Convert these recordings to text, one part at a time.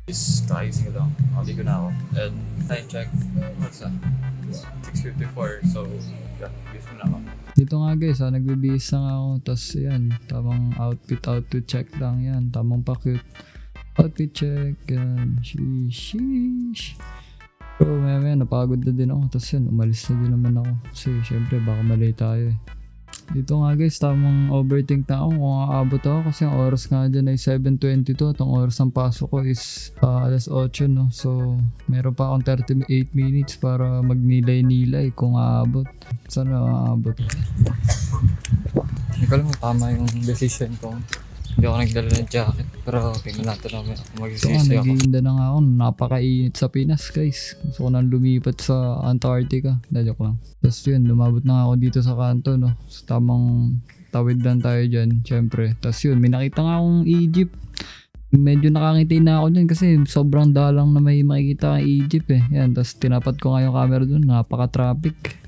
Is kakaising ko lang. Huli ko na ako. And time check. What's that? 6:54. So, yeah, gusto na ako. Dito nga guys, nagbibihis na nga ako. Tapos yan, tamang outfit check lang yan. Tamang pa-cute. Outfit check, yan. Sheesh. Pero maya napagod na din ako. Tapos yan, umalis na din naman ako. Kasi syempre baka mali tayo eh. Dito nga guys, tamang overthink na ako kung aabot ako. Kasi ang oras nga dyan ay 7:22. At ang oras ng pasok ko is alas 8 no. So meron pa akong 38 minutes para magnilay-nilay kung aabot. Sana aabot. Hindi ko alam kung tama yung decision ko. Hindi ako nagdala ng jacket. Pero okay na natin namin. Magsisisi ako. Nag-iinda na nga ako. Napakainit sa Pinas guys. Gusto ko nang lumipat sa Antarctica. Joke lang. Tapos yun, lumabot na ako dito sa kanto no. Sa tamang tawid lang tayo dyan. Syempre. Tapos yun, may nakita nga akong Egypt. Medyo nakangiti na ako dyan kasi sobrang dalang na may makikita kang Egypt eh. Yan, tapos tinapat ko nga yung camera dun. Napaka-traffic.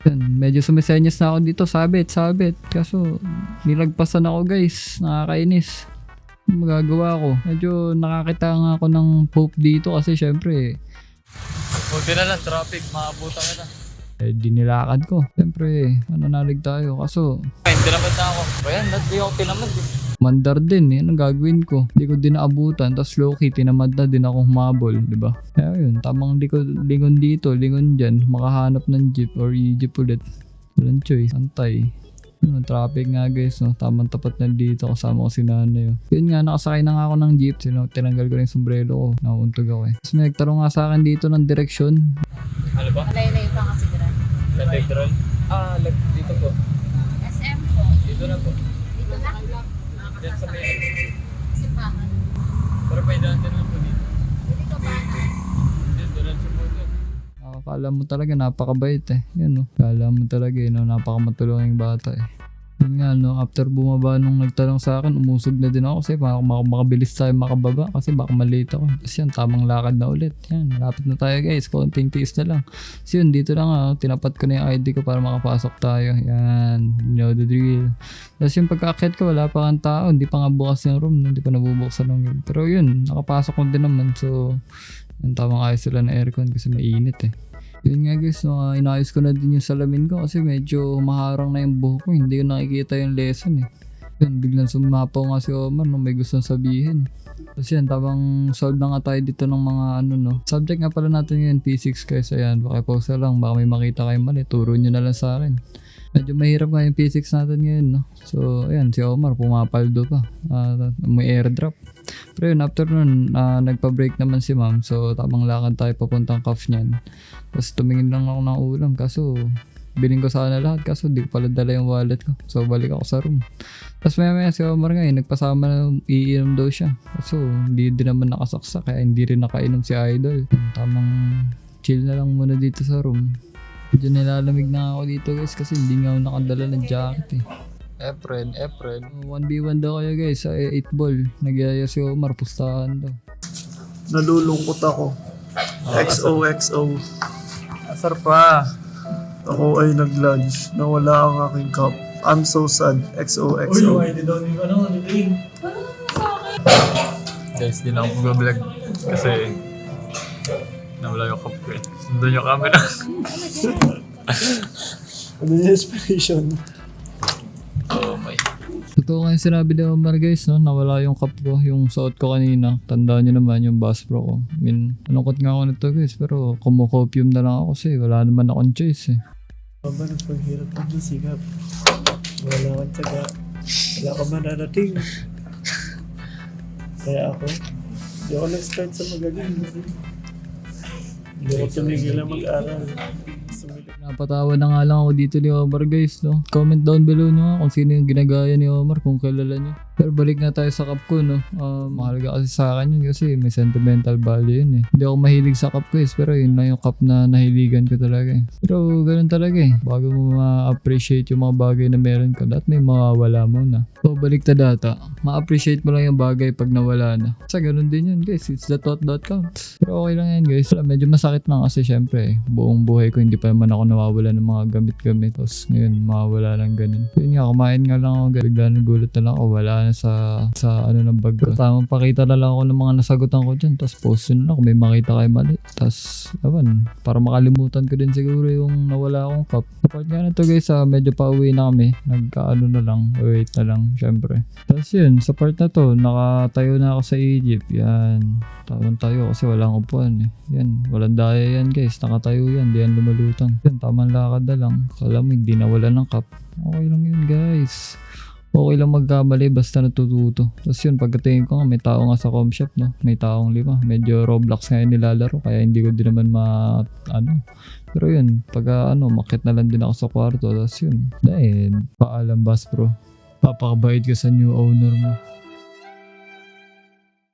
Yan, medyo sumisenyas na ako dito. Sabit. Kaso, nilagpasan ako guys. Nakakainis. Magagawa ko. Medyo nakakita nga ako ng poop dito kasi syempre Huwag na lang, traffic. Maabutan ka na. dinilakad ko. Syempre, mananalig tayo. Kaso, Ay, tinamad na ako. Ayan, di ako tinamad eh. mandar din eh. Anong gagawin ko? Hindi ko din naabutan. Tapos low-key, tinamad na din ako humabol. Diba? Kaya yun, tamang lingon dito, lingon dyan. Makahanap ng jeep or i-jeep ulit. Walang choice. Antay. Yun, traffic nga guys. No? Tamang tapat na dito. Kasama ko si nanay. Oh. Yun nga, nakasakay na nga ako ng jeep. Tinanggal ko na yung sombrero ko. Nauuntog ako eh. Tapos may nagtanong nga sa akin dito ng direksyon. Ano ba? Malay-lay pa kasi dran. Cathedral? Dito po. SM po. Dito na po. Dito na. Diyan sa may... Sipahan. Pero may daan din lang po dito. Hindi ka ba? Dito lang siya po dito. Akala mo talaga napakabait eh. Yan no. Akala mo talaga no, napakamatulungin bata eh. Yun nga no, after bumaba nung nagtanong sa akin, umusog na din ako kasi makabilis tayo makababa kasi baka malate ako. Tapos yan, tamang lakad na ulit. Yan, malapit na tayo guys. Konting tiis na lang. So yun, dito lang tinapat ko na yung ID ko para makapasok tayo. Yan, you know the drill. Tapos yung pagka-akit ko, wala pa kang tao. Hindi pa nga bukas yung room. Hindi pa nabubuksan ng room. Pero yun, nakapasok ko din naman. So, yung tamang ayos sila ng aircon kasi mainit eh. Yun nga guys, inayos ko na din yung salamin ko kasi medyo maharang na yung buhok ko. Hindi ko nakikita yung lesson eh. Yun, biglang sumapaw nga si Omar nung may gustong sabihin. Tapos yan, tamang solve na nga tayo dito ng mga subject nga pala natin ngayon, P6 guys. Ayan, baka pause na lang, baka may makita kayong mali. Turo nyo na lang sa akin. Medyo mahirap nga yung P6 natin ngayon, no? So, ayan, si Omar pumapaldo pa. May airdrop. Pero yun, after nun, nagpa-break naman si ma'am. So, tamang lakad tayo papuntang CAF niyan. Tapos tumingin lang ako ng ulam. Kaso, biling ko sana lahat. Kaso, di ko pala dala yung wallet ko. So, balik ako sa room. Tapos maya si Omar ngayon, nagpasama na iinom daw siya. Kaso, hindi din naman nakasaksa. Kaya hindi rin nakainom si Idol. Tamang chill na lang muna dito sa room. Medyo nilalamig na ako dito guys kasi hindi nga ako nakadala ng jacket eh. Efren. 1v1 daw kayo guys sa 8 ball. Nagyaya si Omar, pustahan daw. Nalulungkot ako. XOXO. Asar pa. Ako ay nag-lunch. Nawala ang aking cup. I'm so sad. XOXO. Guys, di na ako mag-vlog kasi nawala yung cup ko eh. Doon yung camera. Ano yung inspiration? Oh my. Totoo nga yung sinabi ni Omar guys, no? Nawala yung cup ko, yung suot ko kanina. Tandaan nyo naman yung Bass Pro ko. I mean, malungkot nga ako nito guys, pero kumukopium na lang ako kasi wala naman akong choice eh. Mama, nagpaghirap ka ng sikap. Wala kang tsaga. Wala ka mananating. Kaya ako, hindi ako nag-start sa magaling. Hindi ako tumigil na mag-aral. Napatawa na nga lang ako dito ni Omar guys, no? Comment down below nyo nga kung sino yung ginagaya ni Omar, kung kilala nyo. Pero balik na tayo sa cup ko, no? Mahalaga kasi sa akin yun kasi may sentimental value yun eh. Hindi ako mahilig sa cup guys, pero yun na yung cup na nahiligan ko talaga eh. Pero ganun talaga eh. Bago mo ma-appreciate yung mga bagay na meron ka, lahat may mawawala mo na. So balik ta data, ma-appreciate mo lang yung bagay pag nawala na. Sa ganun din yun guys, it's the thought that counts. Pero okay lang yan guys. Medyo masakit lang kasi syempre buong buhay ko hindi pa naman ako nawawala ng mga gamit-gamit. Tapos ngayon mawawala lang ganun. Yun nga, kumain nga lang ako, bigla nagulat na lang ako, wala wala na sa ano ng bag ko. Tamang pakita na lang ako ng mga nasagutan ko dyan. Tapos post yun na kung may makita kayo mali. Tapos, ewan, para makalimutan ko din siguro yung nawala akong cup. Sa part nga na to guys, medyo pauwi na kami. Nagkaano na lang, wait na lang, syempre. Tapos yun, sa part na to, nakatayo na ako sa Egypt. Yan, tawang tayo kasi walang upuan eh. Yan, walang daya yan guys, nakatayo yan, di yan lumalutang. Yan, tamang lakad na lang. Kala mo, hindi nawala ng cup. Okay lang yun guys. Okay lang magkamali basta natututo. Tapos yun, pagkatingin ko nga may tao nga sa com shop, no? May taong 5. Medyo Roblox nga yun nilalaro kaya hindi ko din naman Pero yun, pag makit na lang din ako sa kwarto. Tapos yun, dahil paalam boss bro. Papakabait ka sa new owner mo.